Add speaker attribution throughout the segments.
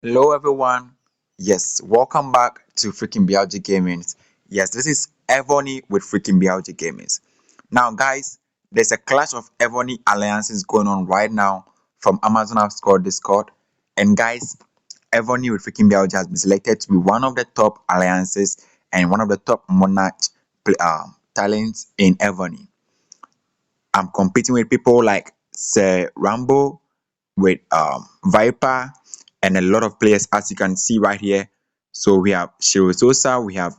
Speaker 1: Hello everyone. Yes, welcome back to Freaking BLG Gamings. Yes, this is Evony with Freaking BLG Gamings. Now guys, there's a clash of Evony alliances going on right now from Amazon App Store Discord. And guys, Evony with Freaking BLG has been selected to be one of the top alliances and one of the top monarch talents in Evony. I'm competing with people like Sir Rambo, with Viper, and a lot of players as you can see right here. So we have Shiro Sosa, we have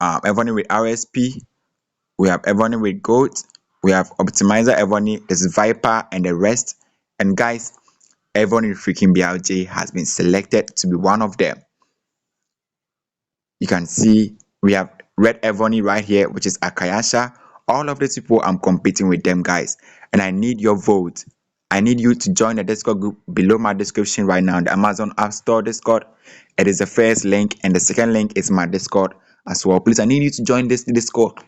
Speaker 1: Evony with RSP, we have Evony with Goat, we have Optimizer Evony, there's Viper, and the rest. And guys, Evony freaking BLJ has been selected to be one of them. You can see we have Red Evony right here, which is Akayasha. All of these people, I'm competing with them, guys, and I need your vote. I need you to join the Discord group below my description right now, the Amazon App Store Discord. It is the first link, and the second link is my Discord as well. Please, I need you to join this Discord,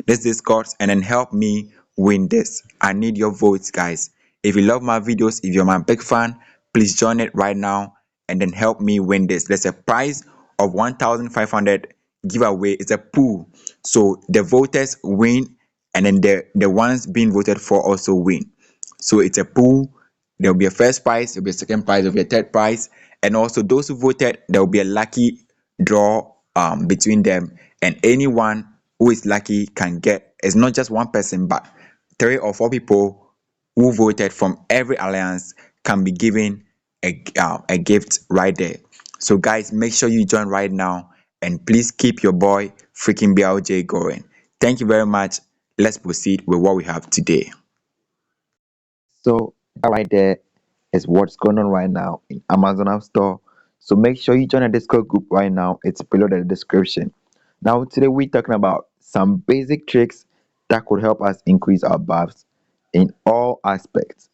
Speaker 1: and then help me win this. I need your votes, guys. If you love my videos, if you're my big fan, please join it right now and then help me win this. There's a prize of 1,500 giveaway. It's a pool, so the voters win, and then the ones being voted for also win. So it's a pool. There will be a first prize, there will be a second prize, there will be a third prize, and also those who voted, there will be a lucky draw between them, and anyone who is lucky can get. It's not just one person, but 3 or 4 people who voted from every alliance can be given a gift right there. So guys, make sure you join right now, and please keep your boy freaking BLJ going. Thank you very much. Let's proceed with what we have today.
Speaker 2: So that right there is what's going on right now in Amazon App Store. So make sure you join the Discord group right now. It's below the description. Now today we're talking about some basic tricks that could help us increase our buffs in all aspects.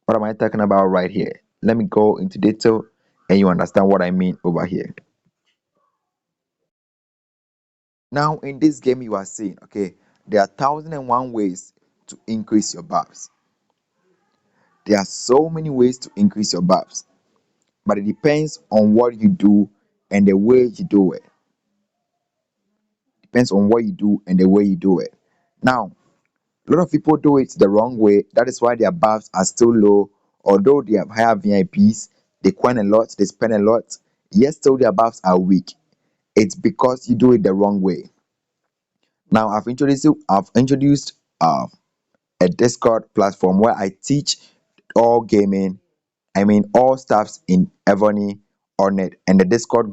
Speaker 2: What am I talking about right here? Let me go into detail and you understand what I mean over here. Now in this game you are seeing, okay, there are 1,001 ways to increase your buffs. There are so many ways to increase your buffs, but it depends on what you do and the way you do it. Depends on what you do and the way you do it. Now, a lot of people do it the wrong way. That is why their buffs are still low. Although they have higher VIPs, they coin a lot, they spend a lot, yet still their buffs are weak. It's because you do it the wrong way. Now, I've introduced a Discord platform where I teach all gaming, I mean all stuffs in Evony on it, and the Discord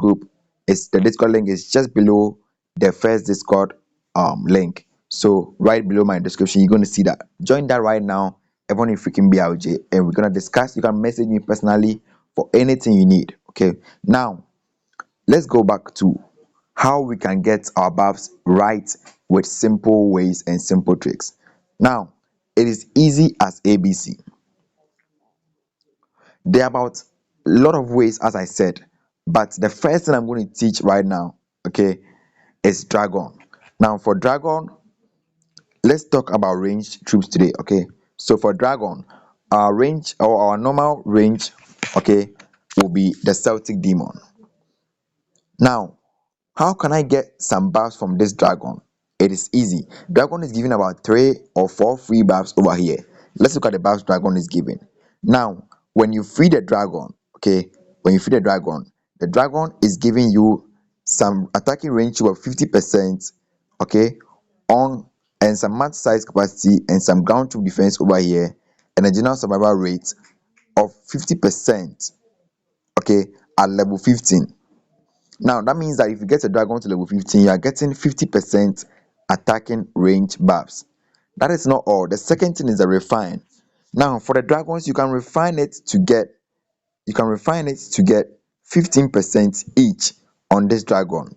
Speaker 2: link is just below the first Discord link. So right below my description, you're going to see that. Join that right now, Evony freaking BLJ, and we're gonna discuss. You can message me personally for anything you need. Okay. Now let's go back to how we can get our buffs right with simple ways and simple tricks. Now it is easy as ABC. There are about a lot of ways, as I said, but the first thing I'm going to teach right now, okay, is Dragon. Now, for Dragon, let's talk about ranged troops today, okay? So, for Dragon, our range or our normal range, okay, will be the Celtic Demon. Now, how can I get some buffs from this Dragon? It is easy. Dragon is giving about 3 or 4 free buffs over here. Let's look at the buffs Dragon is giving. Now, when you free the Dragon, okay, when you free the Dragon is giving you some attacking range of 50%, okay, on and some match size capacity and some ground troop defense over here, and a general survival rate of 50%, okay, at level 15. Now that means that if you get a dragon to level 15, you are getting 50% attacking range buffs. That is not all. The second thing is the refine. Now for the dragons, you can refine it to get 15% each on this dragon.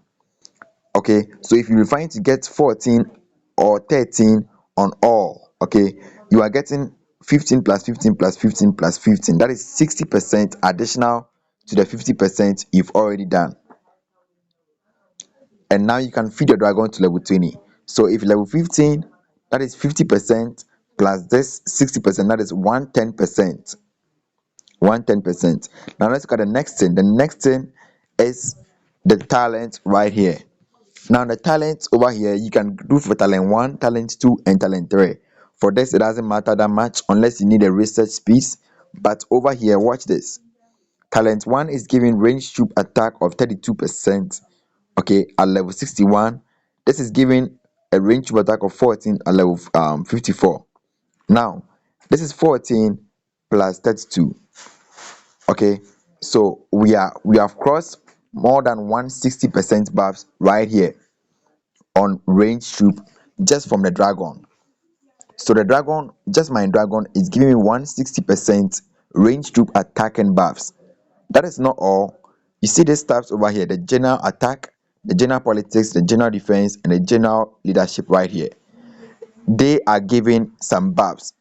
Speaker 2: Okay, so if you refine to get 14 or 13 on all, okay, you are getting 15 plus 15 plus 15 plus 15. That is 60% additional to the 50% you've already done. And now you can feed your dragon to level 20. So if level 15, that is 50% plus this 60%, that is 110%. 110%. Now let's look at the next thing. The next thing is the talent right here. Now the talent over here, you can do for talent 1, talent 2, and talent 3. For this, it doesn't matter that much unless you need a research piece. But over here, watch this. Talent 1 is giving range troop attack of 32%, okay, at level 61. This is giving a range troop attack of 14 at level 54. Now, this is 14 plus 32, okay. So we have crossed more than 160% buffs right here on range troop just from the dragon. So the dragon, just my dragon, is giving me 160% range troop attacking buffs. That is not all. You see these tabs over here, the general attack, the general politics, the general defense, and the general leadership right here. They are giving some buffs.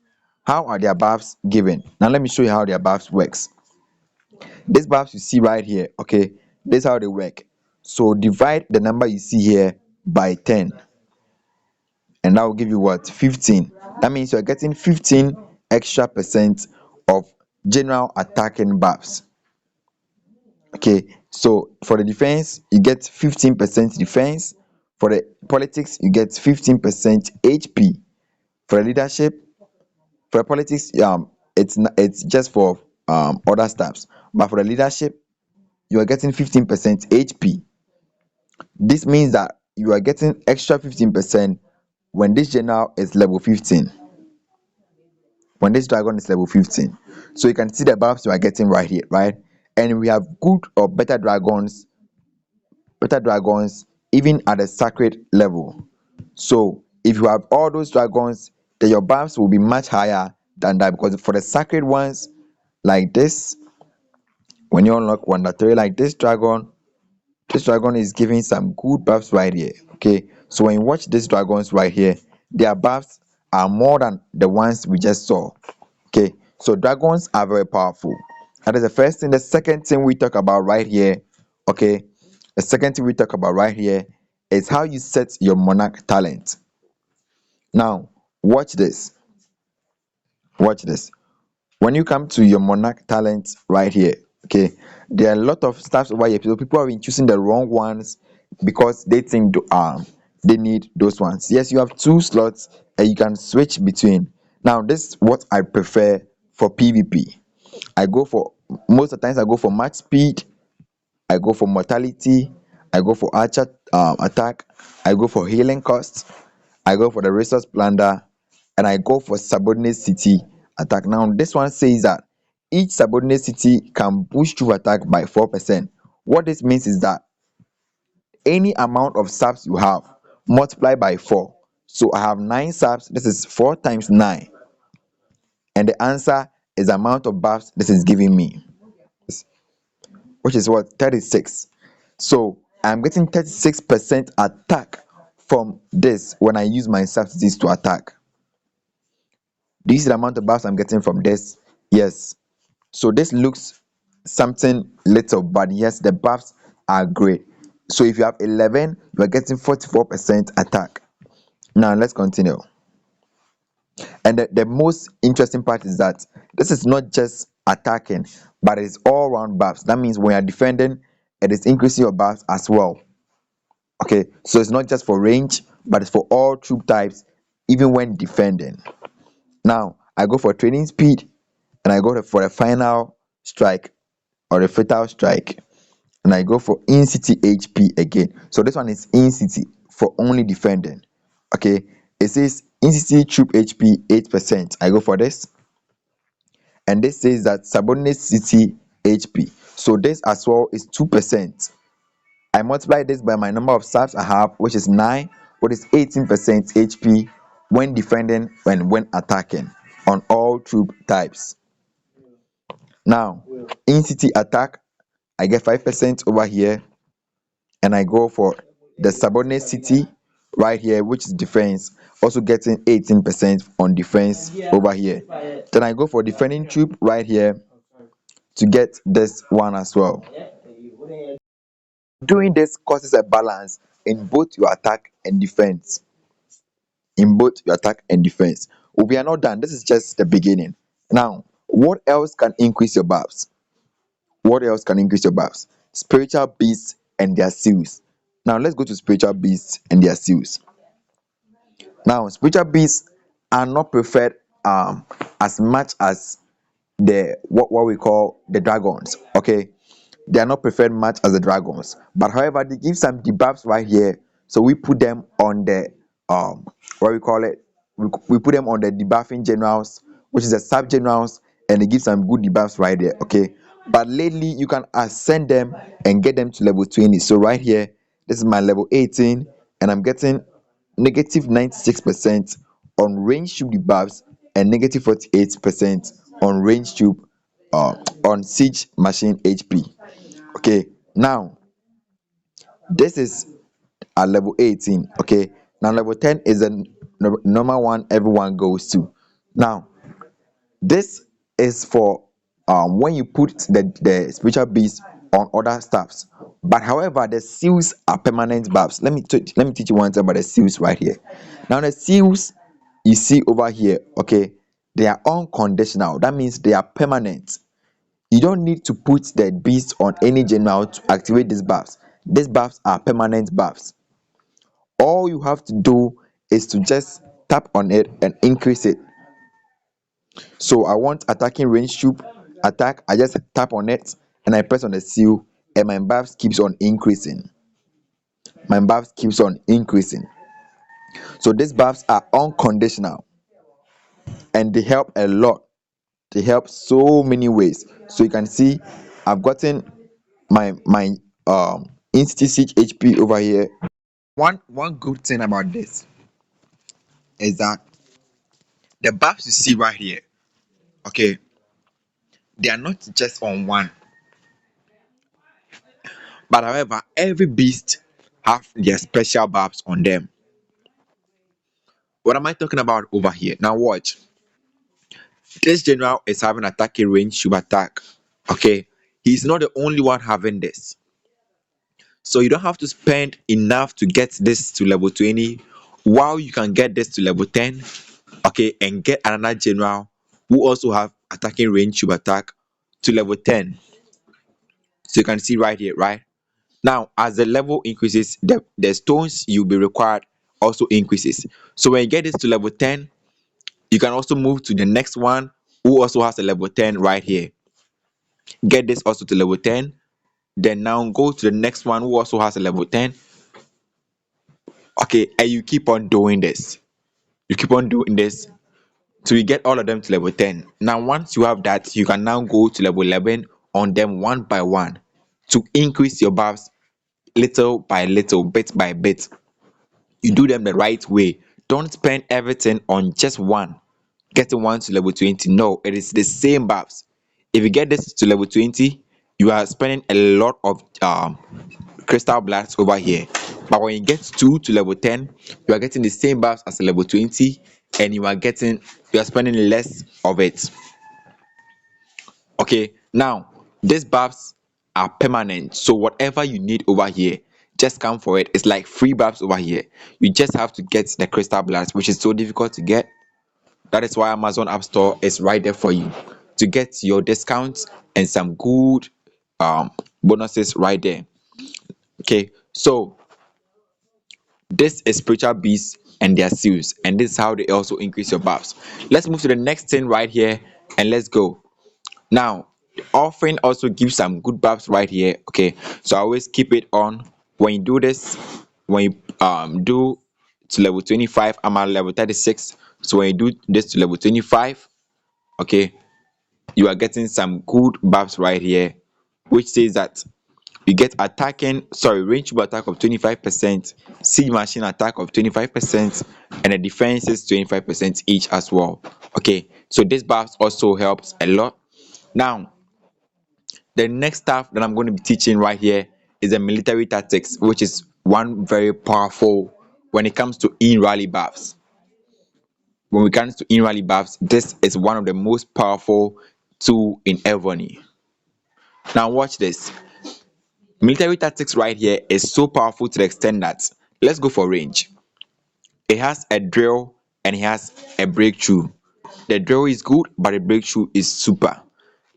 Speaker 2: How are their buffs given? Now let me show you how their buffs works. These buffs you see right here, okay, this is how they work. So divide the number you see here by 10, and that will give you what? 15. That means you're getting 15 extra percent of general attacking buffs. Okay, so for the defense you get 15% defense. For the politics you get 15% HP. For the leadership, for the politics, it's just for other staffs, but for the leadership you are getting 15% HP. This means that you are getting extra 15% when this general is level 15, when this dragon is level 15. So you can see the buffs you are getting right here, right? And we have good or better dragons even at the sacred level. So if you have all those dragons, then your buffs will be much higher than that, because for the sacred ones like this, when you unlock wonder 3 like this dragon is giving some good buffs right here. Okay, so when you watch these dragons right here, their buffs are more than the ones we just saw. Okay, so dragons are very powerful. That is the first thing. The second thing we talk about right here, okay, the second thing we talk about right here is how you set your monarch talent. Now watch this. Watch this. When you come to your monarch talent right here, okay, there are a lot of stuff over here. So people have been choosing the wrong ones because they think they need those ones. Yes, you have 2 slots and you can switch between. Now this is what I prefer for PvP. I go for Most of the times I go for match speed, I go for mortality, I go for archer attack, I go for healing cost, I go for the resource plunder, and I go for subordinate city attack. Now this one says that each subordinate city can boost troop attack by 4%. What this means is that any amount of subs you have, multiply by 4. So I have 9 subs, this is 4 times 9, and the answer is the amount of buffs this is giving me, which is what? 36. So I'm getting 36% attack from this when I use my subsidies to attack. Do you see the amount of buffs I'm getting from this? Yes. So this looks something little, but yes, the buffs are great. So if you have 11, you are getting 44% attack. Now let's continue. And the most interesting part is that this is not just attacking, but it's all round buffs. That means when you're defending, it is increasing your buffs as well. Okay, so it's not just for range, but it's for all troop types, even when defending. Now I go for training speed, and I go for a final strike or a fatal strike, and I go for in city HP again. So this one is in city for only defending. Okay, it says in city troop HP 8%. I go for this, and this says that subordinate city HP. So this as well is 2%. I multiply this by my number of subs I have, which is 9, which is 18% HP when defending and when attacking on all troop types. Now, in city attack, I get 5% over here, and I go for the subordinate city right here, which is defense, also getting 18% on defense over here. Then I go for defending troop right here to get this one as well. Doing this causes a balance in both your attack and defense. In both your attack and defense. We are not done. This is just the beginning. Now, What else can increase your buffs? What else can increase your buffs? Spiritual beasts and their seals. Now let's go to spiritual beasts and their seals. Now spiritual beasts are not preferred as much as the what we call the dragons. Okay, they are not preferred much as the dragons, but however they give some debuffs right here, so we put them on the what we call it, we put them on the debuffing generals, which is the sub generals, and they give some good debuffs right there. Okay, but lately you can ascend them and get them to level 20. So right here, this is my level 18, and I'm getting negative 96% on range troop debuffs and negative 48% on range troop on siege machine HP. Okay, now this is at level 18. Okay, now level 10 is the normal one everyone goes to. Now this is for when you put the spiritual beast on other stuffs, but however the seals are permanent buffs. Let me teach you one thing about the seals right here. Now the seals you see over here, okay, they are unconditional. That means they are permanent. You don't need to put the beast on any general to activate these buffs. These buffs are permanent buffs. All you have to do is to just tap on it and increase it. So I want attacking range troop attack. I just tap on it and I press on the seal, and my buffs keeps on increasing. My buffs keeps on increasing. So these buffs are unconditional and they help a lot. They help so many ways. So you can see I've gotten my instant siege HP over here. One good thing about this is that the buffs you see right here, okay, they are not just on one, but however every beast have their special buffs on them. What am I talking about over here? Now watch. This general is having attacking range super attack. Okay, he's not the only one having this. So you don't have to spend enough to get this to level 20, while you can get this to level 10, okay, and get another general who also have attacking range super attack to level 10. So you can see right here, right? Now, as the level increases, the stones you'll be required also increases. So when you get this to level 10, you can also move to the next one who also has a level 10 right here. Get this also to level 10. Then now go to the next one who also has a level 10. Okay, and you keep on doing this. You keep on doing this till you get all of them to level 10. Now, once you have that, you can now go to level 11 on them one by one to increase your buffs little by little, bit by bit. You do them the right way. Don't spend everything on just one. Getting one to level 20. No, it is the same buffs. If you get this to level 20, you are spending a lot of crystal blast over here. But when you get two to level 10, you are getting the same buffs as a level 20, and you are spending less of it. Okay, now these buffs are permanent, so whatever you need over here, just come for it. It's like free buffs over here. You just have to get the crystal blast, which is so difficult to get. That is why Amazon App Store is right there for you to get your discounts and some good bonuses right there. Okay, so this is spiritual beasts and their seals, and this is how they also increase your buffs. Let's move to the next thing right here, and let's go. Now, the offering also gives some good buffs right here. Okay, so I always keep it on. When you do this, when you do to level 25, I'm at level 36. So when you do this to level 25, okay, you are getting some good buffs right here, which says that you get range attack of 25%, siege machine attack of 25%, and the defenses 25% each as well. Okay, so this buffs also helps a lot. Now, the next stuff that I'm going to be teaching right here is the military tactics, which is one very powerful when it comes to in rally buffs. When it comes to in rally buffs, this is one of the most powerful tool in Evony. Now watch this. Military tactics right here is so powerful to the extent that, let's go for range. It has a drill and it has a breakthrough.
Speaker 1: The drill is good, but the breakthrough is super.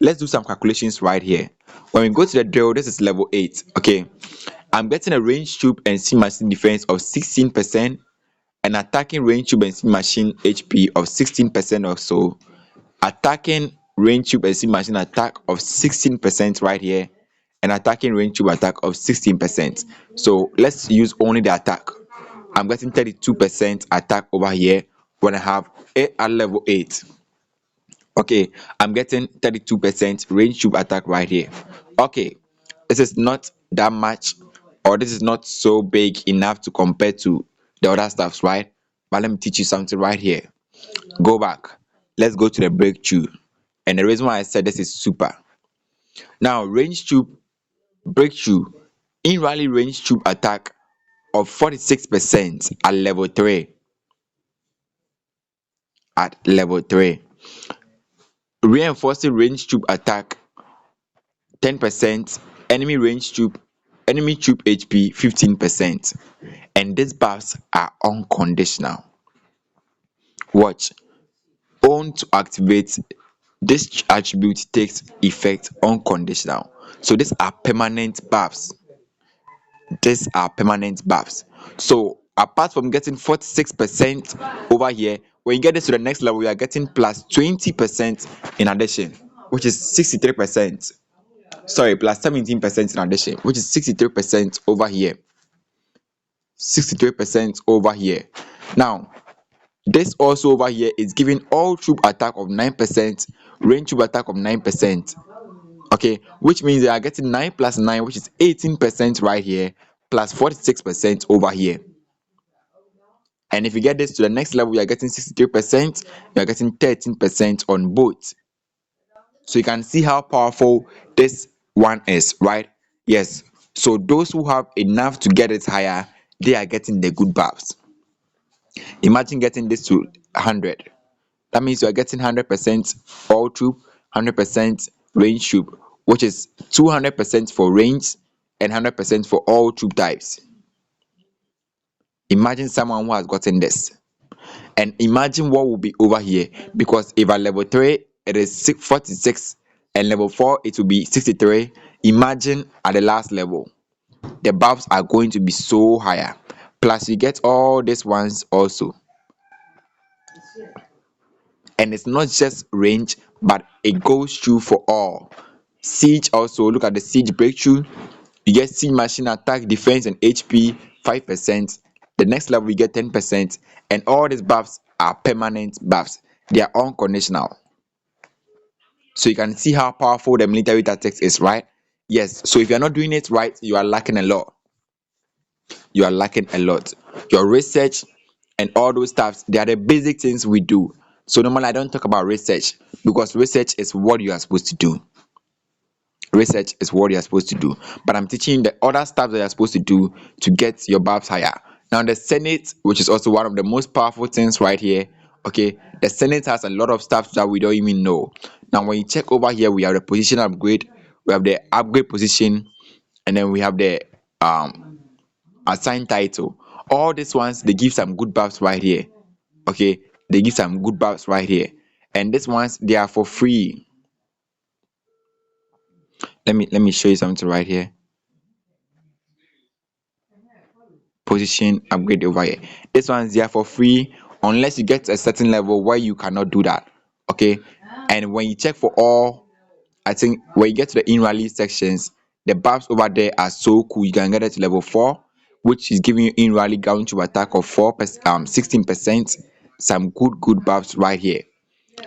Speaker 1: Let's do some calculations right here. When we go to the drill, this is level 8. Okay, I'm getting a range tube and seed machine defense of 16%, an attacking range tube and seed machine HP of 16% or so, attacking range tube and seed machine attack of 16% right here, and attacking range tube attack of 16%. So let's use only the attack. I'm getting 32% attack over here when I have it at level 8. Okay, I'm getting 32% range tube attack right here. Okay, this is not that much, or this is not so big enough to compare to the other stuffs, right? But let me teach you something right here. Go back. Let's go to the breakthrough. And the reason why I said this is super. Now, range tube breakthrough in rally range tube attack of 46% at level 3. At level 3. Reinforcing range tube attack 10%, enemy tube HP 15%. And these buffs are unconditional. Watch. On to activate, this attribute takes effect unconditional. So these are permanent buffs. These are permanent buffs. So apart from getting 46% over here, when you get this to the next level, you are getting plus 20% in addition, which is 63%. Sorry, plus 17% in addition, which is 63% over here. 63% over here. Now, this also over here is giving all troop attack of 9%, range troop attack of 9%. Okay, which means they are getting 9 plus 9, which is 18% right here, plus 46% over here. And if you get this to the next level, you are getting 63%, you are getting 13% on both. So you can see how powerful this one is, right? Yes. So those who have enough to get it higher, they are getting the good buffs. Imagine getting this to 100. That means you are getting 100% all troop, 100% range troop, which is 200% for range and 100% for all troop types. Imagine someone who has gotten this. And imagine what will be over here, because if at level 3 it is 46 and level 4 it will be 63. Imagine at the last level, the buffs are going to be so higher. Plus you get all these ones also. And it's not just range, but it goes through for all. Siege also, look at the siege breakthrough. You get siege machine attack, defense, and HP 5%. The next level you get 10%, and all these buffs are permanent buffs. They are unconditional. So you can see how powerful the military tactics is, right? Yes. So if you're not doing it right, you are lacking a lot. You are lacking a lot. Your research and all those stuffs, they are the basic things we do. So normally I don't talk about research, because research is what you are supposed to do. Research is what you're supposed to do, but I'm teaching the other stuff that you're supposed to do to get your buffs higher. Now the Senate, which is also one of the most powerful things right here. Okay, the Senate has a lot of stuff that we don't even know. Now when you check over here, we have the position upgrade, we have the upgrade position, and then we have the assigned title. All these ones, they give some good buffs right here. Okay, they give some good buffs right here, and these ones, they are for free. Let me show you something right here. Position upgrade over here. This one's there for free unless you get to a certain level where you cannot do that. Okay, and when you check for all, I think when you get to the in rally sections, the buffs over there are so cool. You can get it to level 4, which is giving you in rally ground to attack of 16%. Some good buffs right here.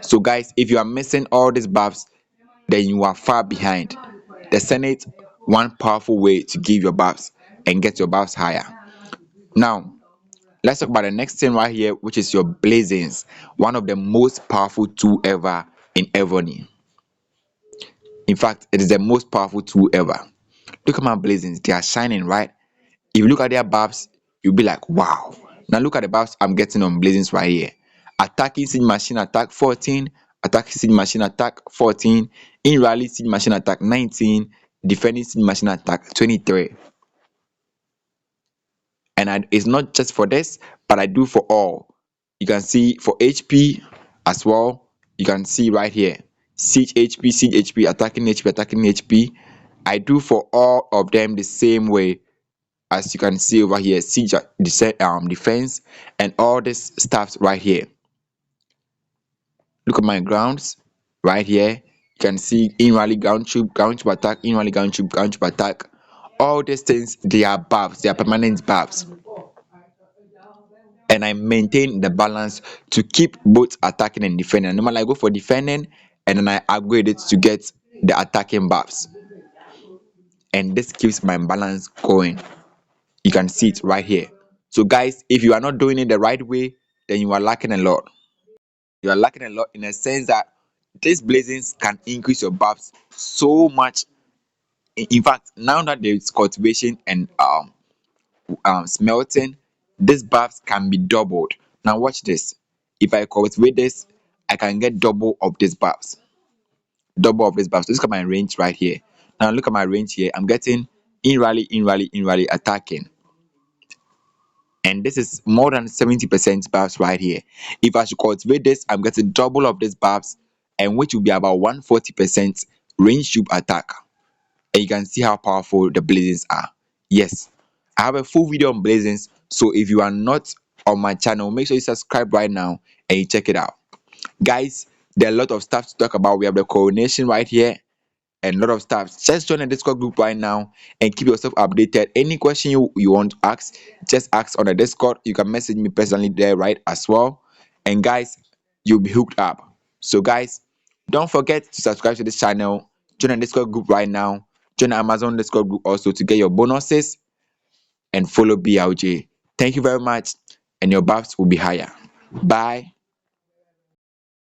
Speaker 1: So guys, if you are missing all these buffs, then you are far behind. The Senate, one powerful way to give your buffs and get your buffs higher. Now let's talk about the next thing right here, which is your Blazons, one of the most powerful tool ever in Evony. In fact, it is the most powerful tool ever. Look at my Blazons, they are shining, right? If you look at their buffs, you'll be like, wow. Now look at the buffs I'm getting on Blazons right here. Attacking siege machine attack 14, attacking siege machine attack 14, in rally siege machine attack 19, defending siege machine attack 23. And it's not just for this, but I do for all. You can see for HP as well, You can see right here, siege HP, siege HP, attacking HP, attacking HP. I do for all of them the same way. As you can see over here, siege defense, and all this stuff right here. Look at my grounds right here. You can see in rally ground troop attack, in rally ground troop attack. All these things, they are buffs, they are permanent buffs. And I maintain the balance to keep both attacking and defending. And normally I go for defending and then I upgrade it to get the attacking buffs. And this keeps my balance going. You can see it right here. So guys, if you are not doing it the right way, then you are lacking a lot. You are lacking a lot in a sense that these blazings can increase your buffs so much. In fact, now that there is cultivation and smelting, these buffs can be doubled. Now watch this. If I cultivate this, I can get double of these buffs. Double of these buffs. Look at my range right here. Now look at my range here. I'm getting in rally, attacking. And this is more than 70% buffs right here. If I should cultivate this, I'm getting double of these buffs, and which will be about 140% range troop attack. And you can see how powerful the blazons are. Yes, I have a full video on blazons, so if you are not on my channel, make sure you subscribe right now and you check it out. Guys, there are a lot of stuff to talk about. We have the coronation right here and a lot of stuff. Just join the Discord group right now and keep yourself updated. Any question you want to ask, just ask on the Discord. You can message me personally there right as well. And guys, you'll be hooked up. So guys, don't forget to subscribe to this channel. Join the Discord group right now. Join the Amazon Discord group also to get your bonuses, and follow BLJ. Thank you very much, and your buffs will be higher. Bye.